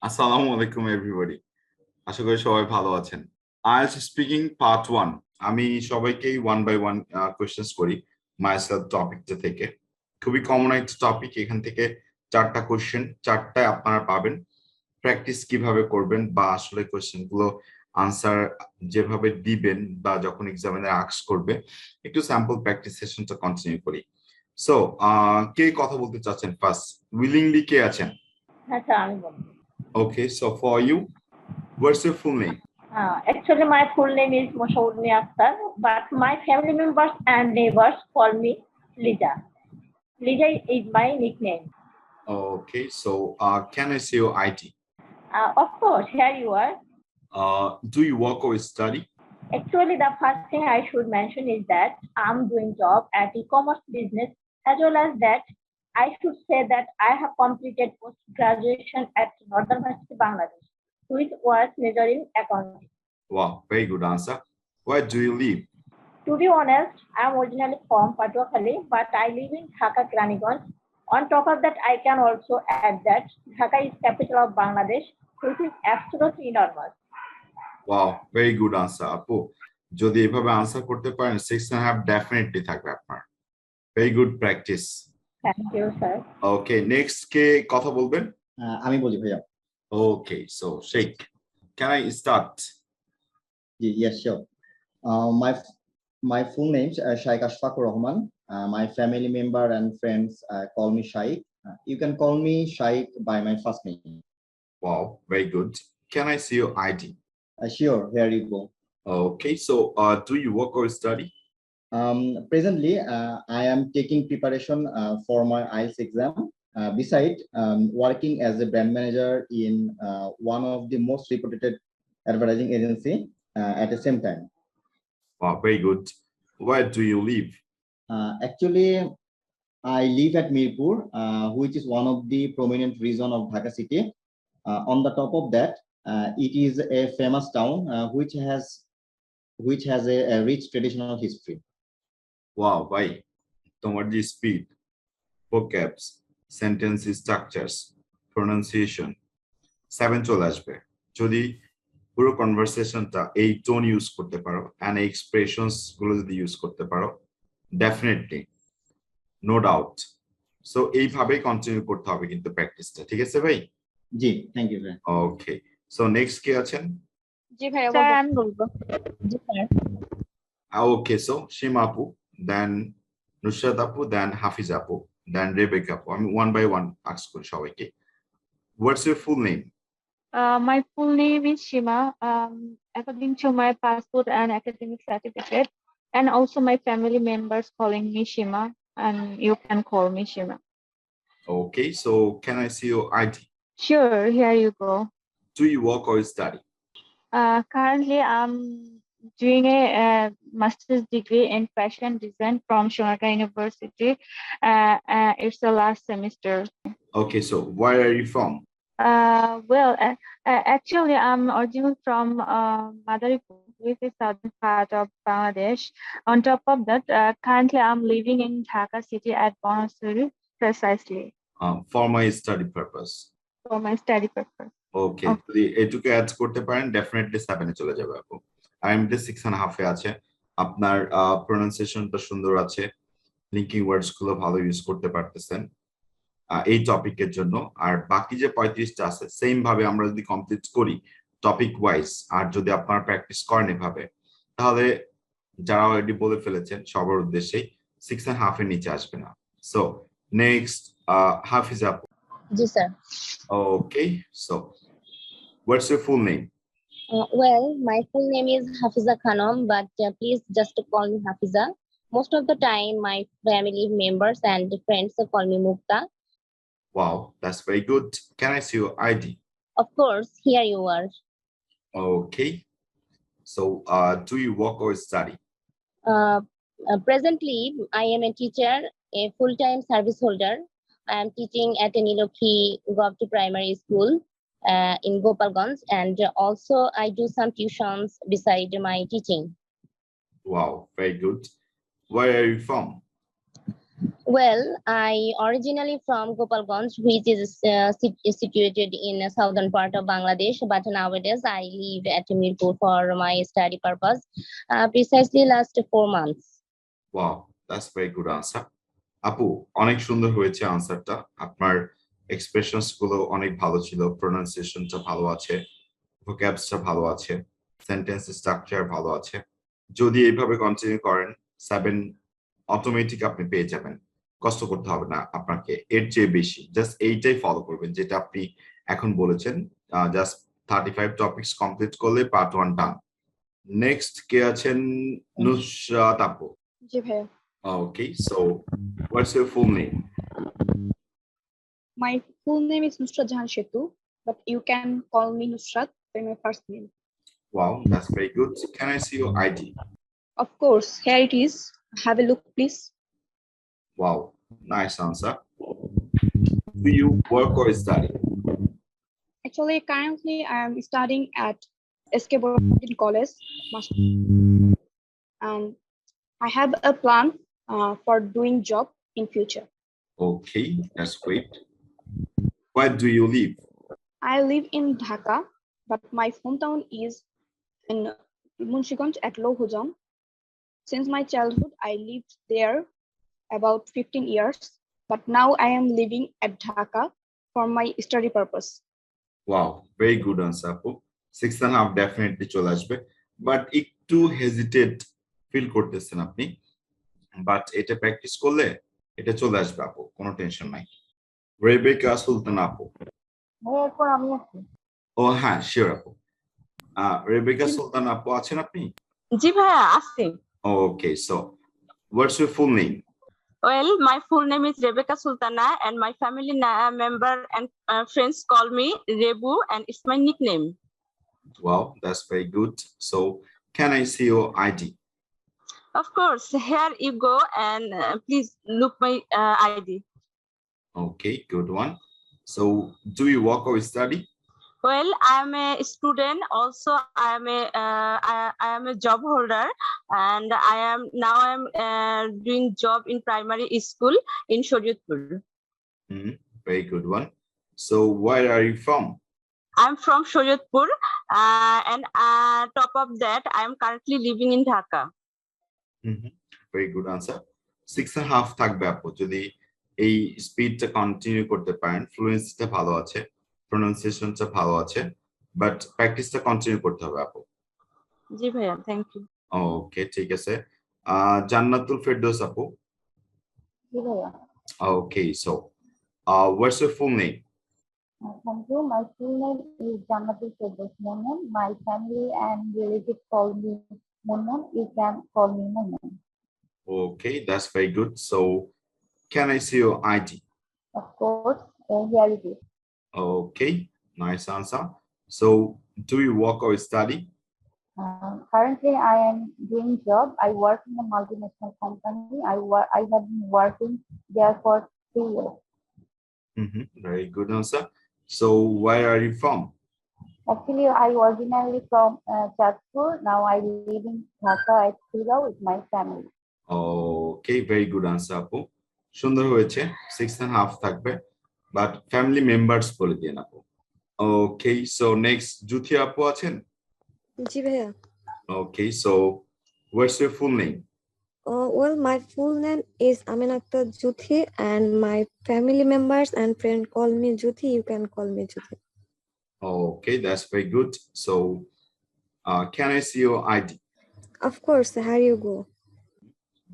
আসসালামু আলাইকুম এভরিবডি। আশা করি সবাই ভালো আছেন। IELTS speaking part 1। আমি সবাইকেই ওয়ান বাই ওয়ান কোয়েশ্চেন্স করি মাইসেলফ টপিকটা থেকে। খুবই কমন একটা টপিক। এখান থেকে 4টা কোয়েশ্চেন, 4টায় আপনারা পাবেন। প্র্যাকটিস কিভাবে করবেন বা আসলে কোয়েশ্চেন গুলো আনসার যেভাবে দিবেন বা যখন এক্সামিনার আস্ক করবে, একটু স্যাম্পল প্র্যাকটিস সেশনটা কন্টিনিউ করি। সো কে কথা বলতে চাচ্ছেন ফার্স্ট? উইলিংলি কে আছেন? আচ্ছা আমি বলবো। Okay, so for you, what's your full name? Actually, my full name is Moshaudni Akhtar, but my family members and neighbors call me Lija. Lija is my nickname. Okay, so can I see your ID? Of course, here you are. Do you work or study? Actually, the first thing I should mention is that I'm doing job at e-commerce business, as well as that I should say that I have completed post-graduation at Northern University, Bangladesh, with was major in accounting. Wow, very good answer. Where do you live? To be honest, I'm originally from Patuakhali, but I live in Dhaka, Kiraniganj. On top of that, I can also add that Dhaka is capital of Bangladesh, which is absolutely enormous. Wow, very good answer, আপু। যদি এভাবে answer করতে পারেন 6.5 definitely থাকবে আপনার। Very good practice. Thank you, sir. Okay, next কে কথা বলবেন? আমি বলি ভাইয়া। Okay, so Sheikh, can I start? Yes, sure. My full name is Shaikh Ashfaqur Rahman. My family member and friends call me Shaikh. You can call me Shaikh by my first name. Wow, very good. Can I see your ID? Sure, here you go. Okay, so do you work or study? Presently, I am taking preparation for my IELTS exam. Beside working as a brand manager in one of the most reputed advertising agency at the same time. Wow, very good. Where do you live? Actually, I live at Mirpur, which is one of the prominent region of Dhaka city. On the top of that, it is a famous town which has a rich traditional history. Wow, ভাই তোমার যে speed, vocabs, sentence structures, pronunciation 7 চলে আসবে যদি পুরো কনভারসেশনটা এই tone use করতে পারো এন্ড এক্সপ্রেশনস গুলো যদি ইউজ করতে পারো, ডেফিনেটলি, নো ডাউট। সো এইভাবেই কন্টিনিউ করতে হবে কিন্তু প্র্যাকটিসটা, ঠিক আছে ভাই? জি, thank you sir. Okay, so next কে আছেন? জি ভাইয়া Sir, বলবো। I'm বলবো। জি স্যার। ওকে, সো সীমা আপু, দেন নুসরাত আপু, দেন হাফিজ আপু, দেন রেবেকা আপু। আমি ওয়ান বাই ওয়ান আস্ক করি সবাইকে। হোয়াটস your full name? My full name is Shima. According to my passport and academic certificate, and also my family members calling me Shima, and you can call me Shima. Okay, so can I see your ID? Sure, here you go. Do you work or study? Currently, I'm doing a master's degree in fashion design from Shonaka University. It's the last semester. Okay, so where are you from? Actually, I'm originally from Madaripur, which is southern part of Bangladesh. On top of that, currently I'm living in Dhaka city at Bonasuri, precisely For my study purpose. for my study purpose. Okay, যদি এটুকু add করতে পারেন definitely 7 এ চলে যাবে আপু। IMD 6.5 এ আছে। আপনার প্রোনাউন্সিয়েশনটা সুন্দর আছে, লিঙ্কিং ওয়ার্ডস গুলো ভালো ইউজ করতে পারতেছেন এই টপিকের জন্য। আর বাকি যে 35টা আছে সেম ভাবে আমরা যদি কমপ্লিট করি টপিক ওয়াইজ, আর যদি আপনারা প্র্যাকটিস করেন এভাবে, তাহলে যারা অলরেডি বলে ফেলেছেন সবার উদ্দেশ্যে 6.5 এর নিচে আসবে না। সো নেক্সট হাফিজ আপু। Yes, sir. Okay, so what's your full name? Well, my full name is Hafiza Khanum, but please just call me Hafiza. Most of the time, my family members and friends call me Mukta. Wow, that's very good. Can I see your ID? Of course, here you are. Okay, so do you work or study? Presently, I am a teacher, a full-time service holder. I am teaching at a Nilokhi Govt Primary School in Gopalganj, and also I do some tuitions beside my teaching. Wow, very good. Where are you from? Well, I originally from Gopalganj, which is situated in the southern part of Bangladesh, but nowadays I live at Mirpur for my study purpose, precisely last 4 months. Wow, that's very good answer. আপু, অনেক সুন্দর হয়েছে আনসারটা। আপনার expressions গুলো অনেক ভালো ছিল, প্রোনাউন্সিয়েশনটা ভালো আছে, ভোক্যাবসটা ভালো আছে, সেন্টেন্স স্ট্রাকচার ভালো আছে। যদি এইভাবে কন্টিনিউ করেন 7 অটোমেটিক আপনি পেয়ে যাবেন, কষ্ট করতে হবে না আপনাকে এর চেয়ে বেশি। জাস্ট এইটাই ফলো করবেন যেটা আপনি এখন বলেছেন। জাস্ট 35 টপিকস কমপ্লিট করলে পার্ট 1 ডান। নেক্সট কে আছেন? নুসরাত আপু। জি ভাইয়া। Okay, so what's your full name? My full name is Nusrat Jahan Shetu, but you can call me Nusrat by my first name. Wow, that's very good. Can I see your ID? Of course, here it is. Have a look, please. Wow, nice answer. Do you work or study? Actually, currently I am studying at SK Borough College, and I have a plan for doing job in future. Okay, that's great. Where do you live? I live in Dhaka, but my hometown is in Munshiganj at Lohujam. Since my childhood, I lived there about 15 years, but now I am living at Dhaka for my study purpose. Wow, very good answer, আপু। 6.5 definitely চলে আসবে, but একটু hesitate feel করতেছেন আপনি, but এটা practice করলে এটা চলে আসবে আপু, কোনো টেনশন নাই। রেবেকা সুলতানা আপু। এরপর আমি আছি। ও হ্যাঁ, শিওর আপু। রেবেকা সুলতানা আপু আছেন আপনি? জি ভাইয়া, আছি। Okay, so what's your full name? Well, my full name is Rebecca Sultana, and my family member and friends call me Rebu, and it's my nickname. Wow, that's very good. So, can I see your ID? Of course, here you go, and please look my ID. Okay, good one. So, do you work or study? Well, I am a student. Also, I am a job holder, and I am doing job in primary school in Shariatpur. Very good one. So, where are you from? I'm from Shariatpur, and top of that, I am currently living in Dhaka. Very good answer. 6.5 থাকবে আপু, যদি এই স্পিডটা continue করতে পারেন। ফ্লুয়েন্সিটা ভালো আছে, প্রোনাউন্সিয়েশনটা ভালো আছে, বাট প্র্যাকটিসটা কন্টিনিউ করতে হবে আপু। জি ভাইয়া, থ্যাংক ইউ। ওকে, ঠিক আছে। জান্নাতুল ফেরদৌস আপু। জি ভাইয়া। Okay, so what's your full name? Thank you. My full name is Jannatul Firdaus Momen. My family and relatives call me Momen. You can call me Momen. Okay, that's very good. So, can I see your ID? Of course, here it is. Okay, nice answer. So, do you work or study? Currently, I am doing job. I work in a multinational company. I have been working there for 3 years. Very good answer. So, where are you from? Actually, I originally from Chatpur. Now I live in Dhaka at Sila with my family. Okay, very good answer, আপু। সুন্দর হয়েছে। 6.5 থাকবে, but family members বলে দিন আপু। ওকে, so next Juthi আপু আছেন? জি ভাইয়া। Okay, so what's your full name? Well, my full name is Amin Akhtar Juthi, and my family members and friends call me Juthi. You can call me Juthi. Okay, that's very good. So, can I see your ID? Of course, here you go.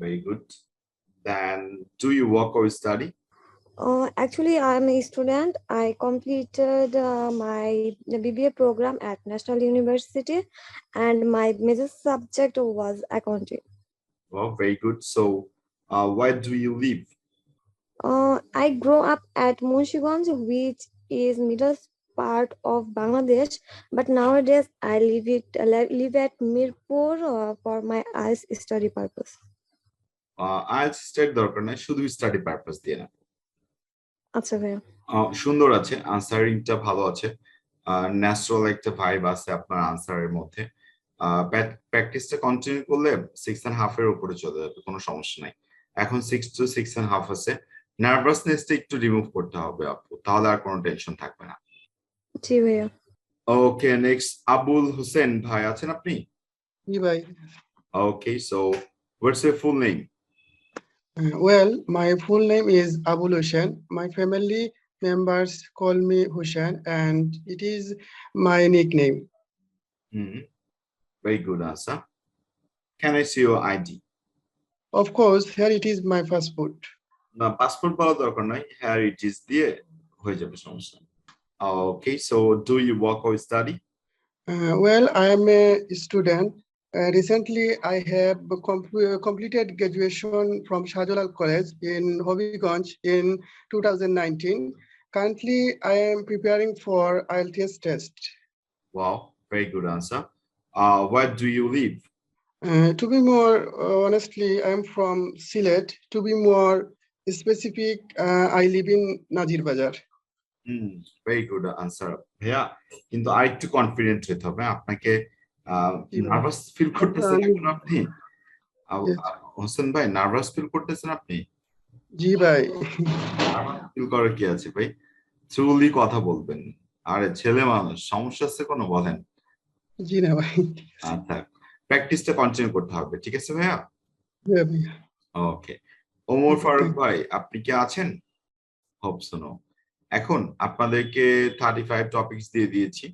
Very good. Then, do you work or study? Actually, I'm a student. I completed my BBA program at National University, and my major subject was accounting. Oh, very good. So, where do you live? I grew up at Munshiganj, which is middle part of Bangladesh, but nowadays I live at Mirpur for my IELTS study purpose. IELTS study দরকার নাই, শুধু study purpose দিয়ে না। আচ্ছা ভাইয়া। সুন্দর আছে, আনসারিংটা ভালো আছে, ন্যাচারাল একটা ভাইব আছে আপনার আনসারের মধ্যে। প্র্যাকটিসটা কন্টিনিউ করলে 6.5 এর উপরে চলে যাবে, কোনো সমস্যা নাই। এখন 6 to 6.5 আছে, নার্ভাসনেসটা একটু রিমুভ করতে হবে আপু, তাহলে আর কোনো টেনশন থাকবে না। জি ভাইয়া। ওকে, নেক্সট আবুল হোসেন ভাই আছেন আপনি? জি ভাই। Okay, so what's your full name? Well, my full name is Abul Hussain. My family members call me Hussain, and it is my nickname. Very good answer. Can I see your ID? Of course, here it is my passport. না, passport বলা দরকার নাই, হ্যার it is দিয়ে হয়ে যাবে, সমস্যা। Okay, so do you work or study? Well, I am a student. Recently, I have completed graduation from Shahjalal College in Hobbyganj in 2019. Currently, I am preparing for IELTS test. Wow, very good answer. Where do you live? To be more honestly, I'm from Sylhet. To be more specific, I live in Nazir Bazar. Very good answer ভাইয়া, কিন্তু আরেকটু confident হতে হবে আপনাকে। Nervous feel করতেছেন এখন আপনি? হোসেন ভাই, নার্ভাস ফিল করতেছেন আপনি? জি ভাই। ফিল করার কি আছে ভাই, থ্রুলি কথা বলবেন। আরে ছেলে মানুষ, সমস্যা আছে কোনো বলেন? জি না ভাই। আচ্ছা, প্র্যাকটিসটা কন্টিনিউ করতে হবে, ঠিক আছে ভাইয়া? ওকে, ওমর ফারুক ভাই আপনি কি আছেন? Hope so no. এখন আপনাদেরকে 35 টপিকস দিয়ে দিয়েছি,